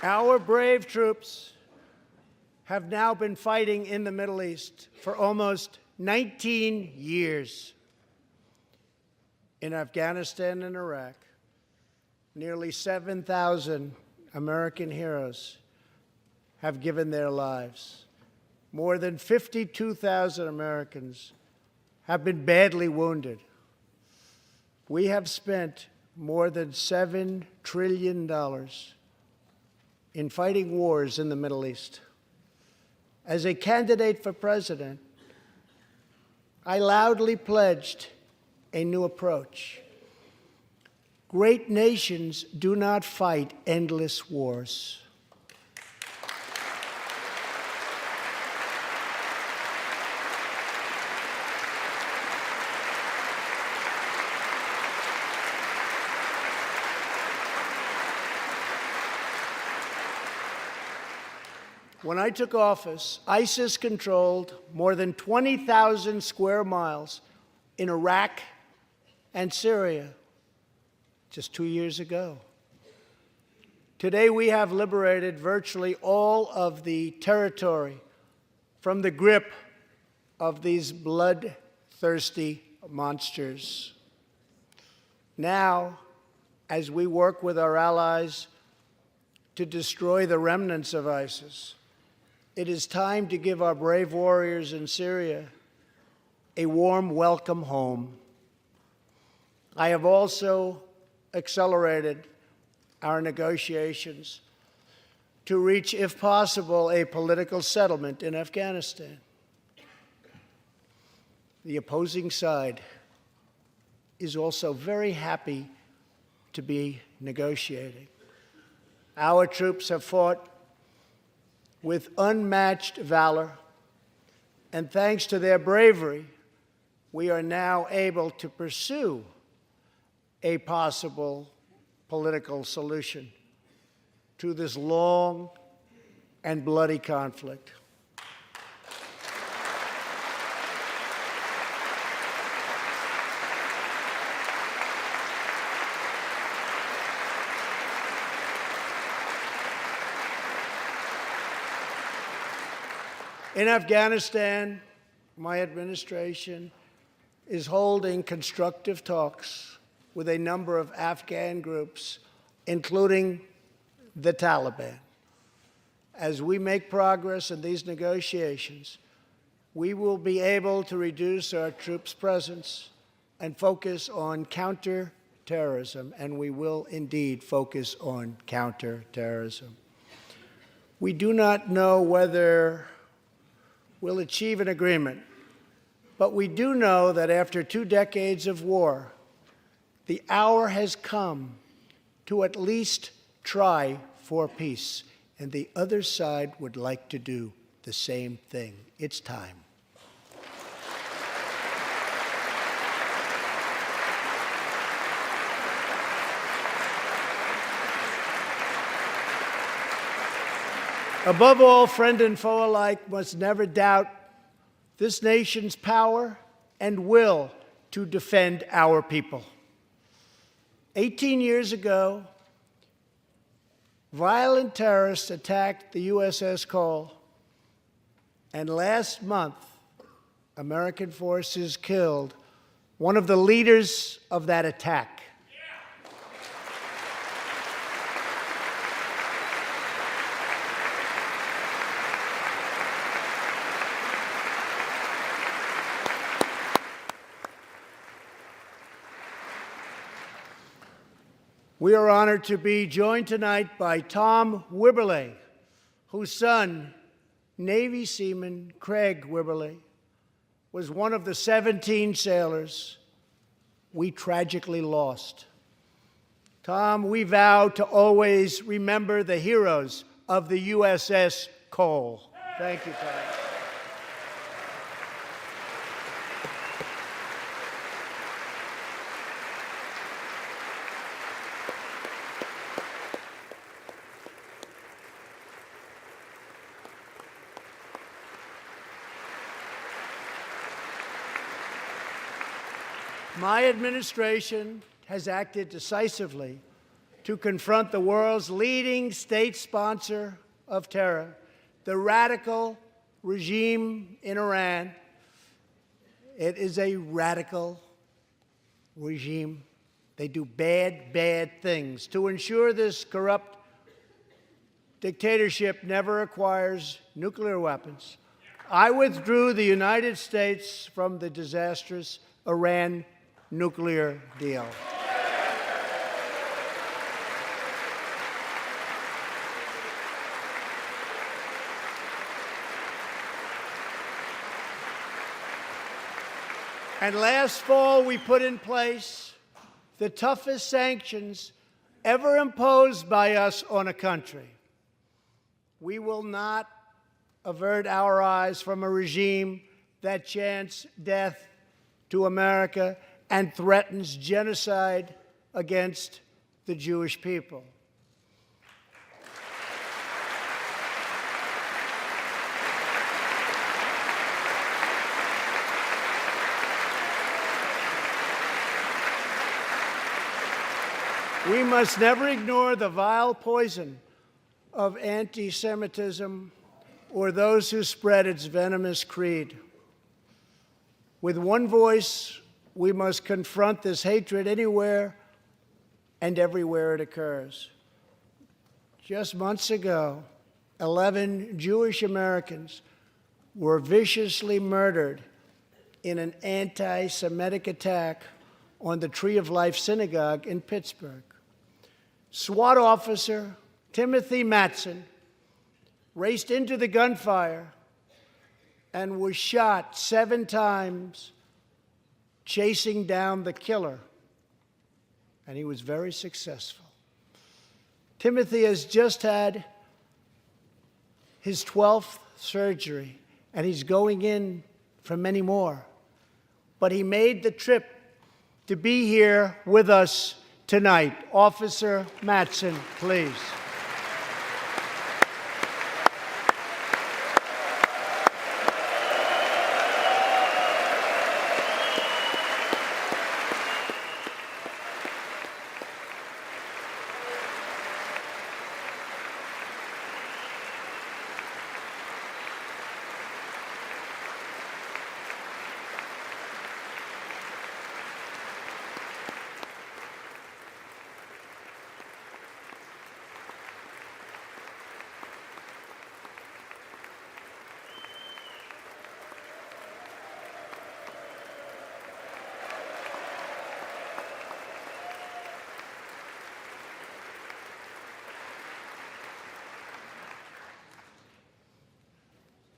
Our brave troops have now been fighting in the Middle East for almost 19 years. In Afghanistan and Iraq, nearly 7,000 American heroes have given their lives. More than 52,000 Americans have been badly wounded. We have spent more than $7 trillion in fighting wars in the Middle East. As a candidate for president, I loudly pledged a new approach. Great nations do not fight endless wars. When I took office, ISIS controlled more than 20,000 square miles in Iraq and Syria just 2 years ago. Today, we have liberated virtually all of the territory from the grip of these bloodthirsty monsters. Now, as we work with our allies to destroy the remnants of ISIS, it is time to give our brave warriors in Syria a warm welcome home. I have also accelerated our negotiations to reach, if possible, a political settlement in Afghanistan. The opposing side is also very happy to be negotiating. Our troops have fought with unmatched valor, and thanks to their bravery, we are now able to pursue a possible political solution to this long and bloody conflict. In Afghanistan, my administration is holding constructive talks with a number of Afghan groups, including the Taliban. As we make progress in these negotiations, we will be able to reduce our troops' presence and focus on counterterrorism, and we will indeed focus on counterterrorism. We do not know whether we'll achieve an agreement, but we do know that after 2 decades of war, the hour has come to at least try for peace, and the other side would like to do the same thing. It's time. Above all, friend and foe alike must never doubt this nation's power and will to defend our people. 18 years ago, violent terrorists attacked the USS Cole, and last month, American forces killed one of the leaders of that attack. We are honored to be joined tonight by Tom Wibberley, whose son, Navy seaman Craig Wibberley, was one of the 17 sailors we tragically lost. Tom, we vow to always remember the heroes of the USS Cole. Thank you, Tom. My administration has acted decisively to confront the world's leading state sponsor of terror, the radical regime in Iran. It is a radical regime. They do bad, bad things. To ensure this corrupt dictatorship never acquires nuclear weapons, I withdrew the United States from the disastrous Iran nuclear deal. And last fall, we put in place the toughest sanctions ever imposed by us on a country. We will not avert our eyes from a regime that chants death to America and threatens genocide against the Jewish people. We must never ignore the vile poison of anti-Semitism or those who spread its venomous creed. With one voice, we must confront this hatred anywhere and everywhere it occurs. Just months ago, 11 Jewish Americans were viciously murdered in an anti-Semitic attack on the Tree of Life Synagogue in Pittsburgh. SWAT officer Timothy Matson raced into the gunfire and was shot 7 times chasing down the killer, and he was very successful. Timothy has just had his 12th surgery, and he's going in for many more. but he made the trip to be here with us tonight. Officer Mattson, please.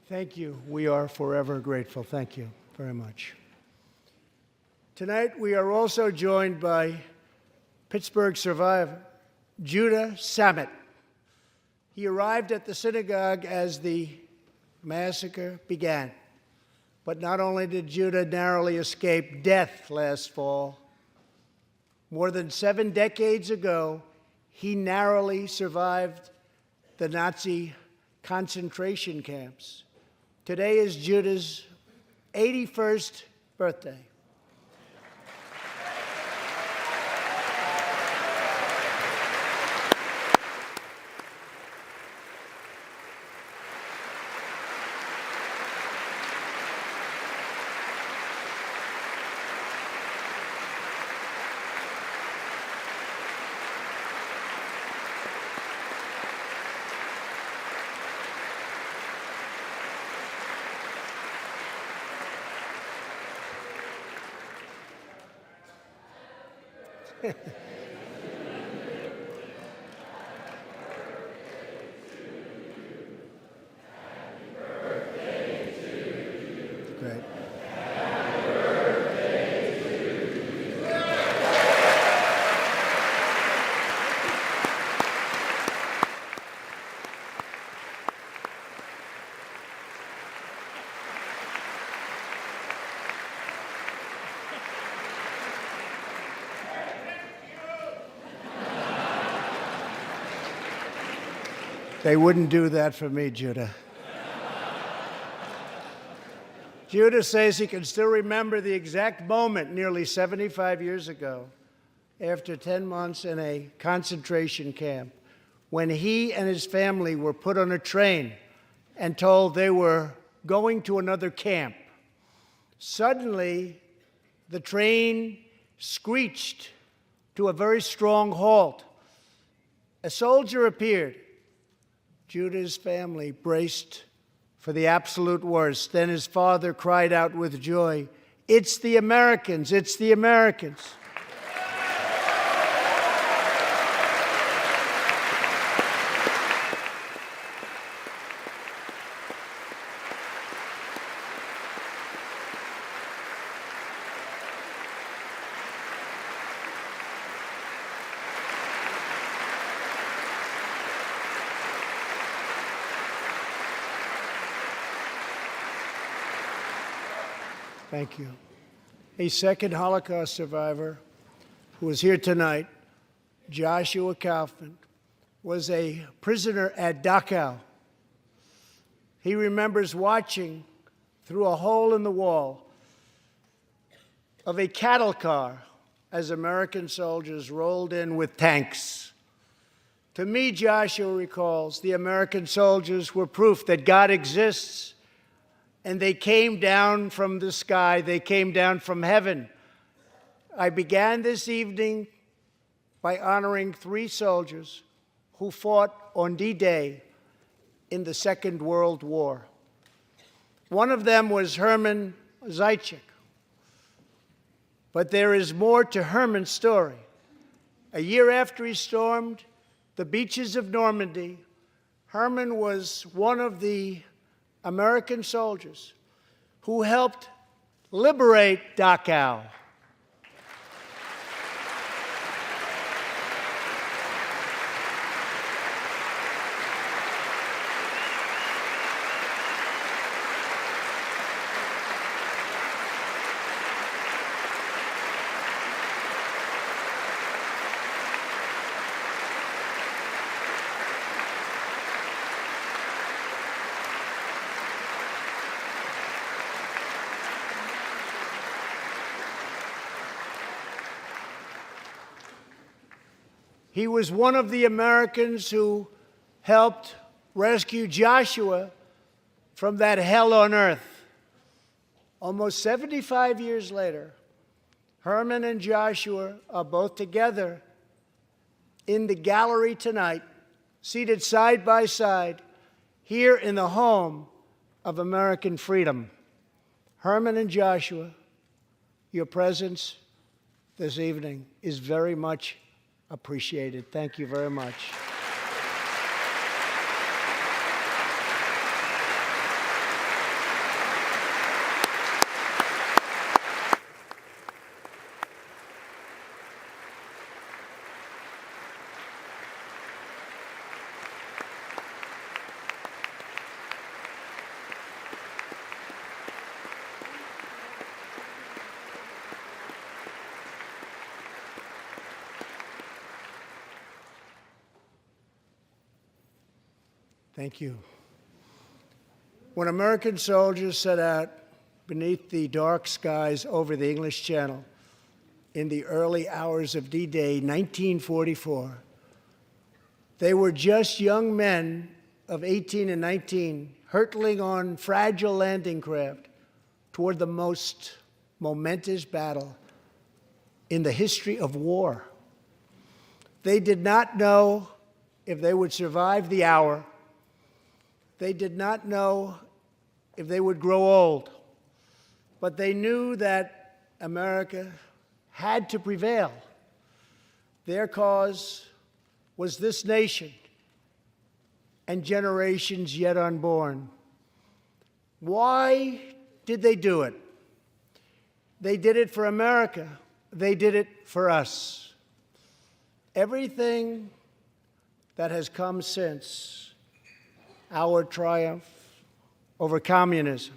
Thank you. We are forever grateful. Thank you very much. Tonight, we are also joined by Pittsburgh survivor, Judah Samet. He arrived at the synagogue as the massacre began. But not only did Judah narrowly escape death last fall, more than 7 decades ago, he narrowly survived the Nazi concentration camps. Today is Judah's 81st birthday. Great. They wouldn't do that for me, Judah. Judah says he can still remember the exact moment nearly 75 years ago, after 10 months in a concentration camp, when he and his family were put on a train and told they were going to another camp. Suddenly, the train screeched to a very strong halt. A soldier appeared. Judah's family braced for the absolute worst. Then his father cried out with joy, "It's the Americans! It's the Americans!" Thank you. A second Holocaust survivor who is here tonight, Joshua Kaufman, was a prisoner at Dachau. He remembers watching through a hole in the wall of a cattle car as American soldiers rolled in with tanks. To me, Joshua recalls, the American soldiers were proof that God exists. And they came down from the sky. They came down from heaven. I began this evening by honoring 3 soldiers who fought on D-Day in the Second World War. One of them was Herman Zaitchik. But there is more to Herman's story. A year after he stormed the beaches of Normandy, Herman was one of the American soldiers who helped liberate Dachau. He was one of the Americans who helped rescue Joshua from that hell on earth. Almost 75 years later, Herman and Joshua are both together in the gallery tonight, seated side by side, here in the home of American freedom. Herman and Joshua, your presence this evening is very much appreciated. Thank you very much. Thank you. When American soldiers set out beneath the dark skies over the English Channel in the early hours of D-Day 1944, they were just young men of 18 and 19, hurtling on fragile landing craft toward the most momentous battle in the history of war. They did not know if they would survive the hour. They did not know if they would grow old, but they knew that America had to prevail. Their cause was this nation and generations yet unborn. Why did they do it? They did it for America. They did it for us. Everything that has come since our triumph over communism,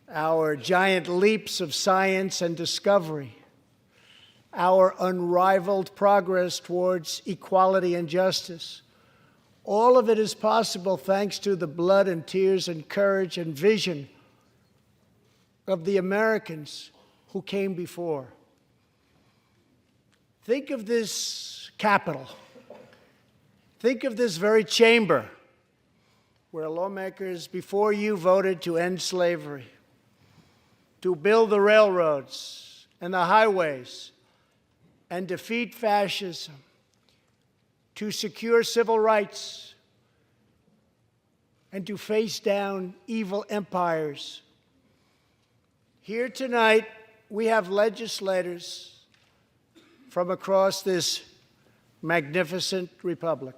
our giant leaps of science and discovery, our unrivaled progress towards equality and justice, all of it is possible thanks to the blood and tears and courage and vision of the Americans who came before. Think of this Capitol. Think of this very chamber where lawmakers before you voted to end slavery, to build the railroads and the highways, and defeat fascism, to secure civil rights, and to face down evil empires. Here tonight, we have legislators from across this magnificent republic.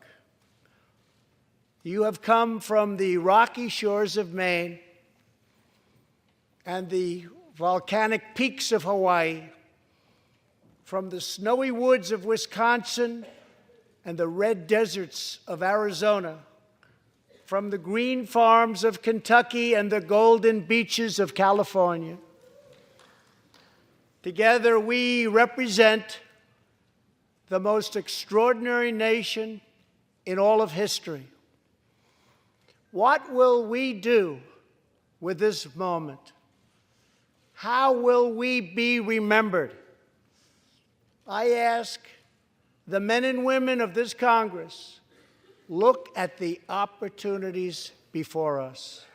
You have come from the rocky shores of Maine and the volcanic peaks of Hawaii, from the snowy woods of Wisconsin and the red deserts of Arizona, from the green farms of Kentucky and the golden beaches of California. Together, we represent the most extraordinary nation in all of history. What will we do with this moment? How will we be remembered? I ask the men and women of this Congress, look at the opportunities before us.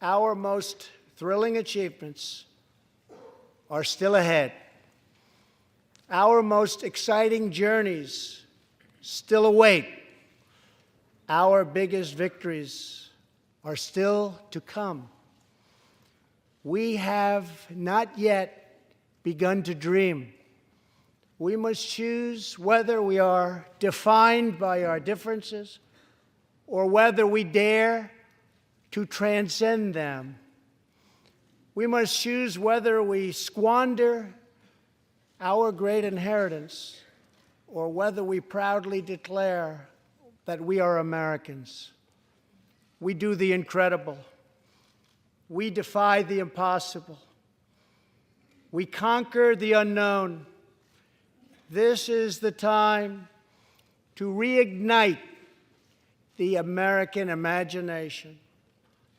Our most thrilling achievements are still ahead. Our most exciting journeys still await. Our biggest victories are still to come. We have not yet begun to dream. We must choose whether we are defined by our differences or whether we dare to transcend them. We must choose whether we squander our great inheritance or whether we proudly declare that we are Americans. We do the incredible. We defy the impossible. We conquer the unknown. This is the time to reignite the American imagination.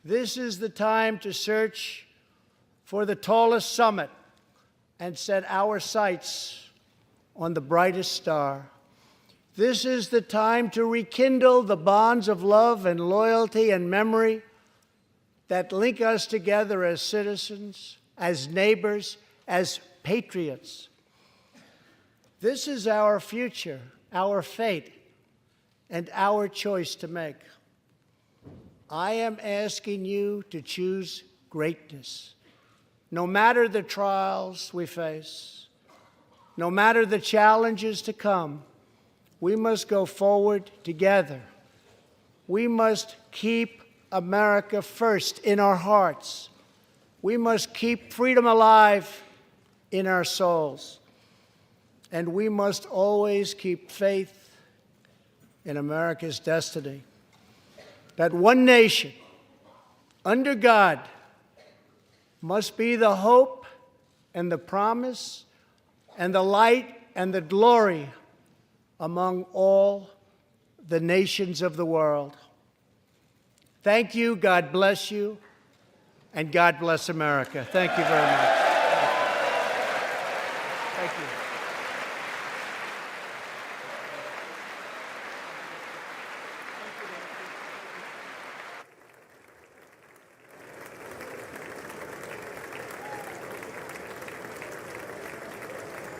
This is the time to search for the tallest summit and set our sights on the brightest star. This is the time to rekindle the bonds of love and loyalty and memory that link us together as citizens, as neighbors, as patriots. This is our future, our fate, and our choice to make. I am asking you to choose greatness. No matter the trials we face, no matter the challenges to come, we must go forward together. We must keep America first in our hearts. We must keep freedom alive in our souls. And we must always keep faith in America's destiny. That one nation, under God, must be the hope and the promise and the light and the glory among all the nations of the world. Thank you, God bless you, and God bless America. Thank you very much. Thank you.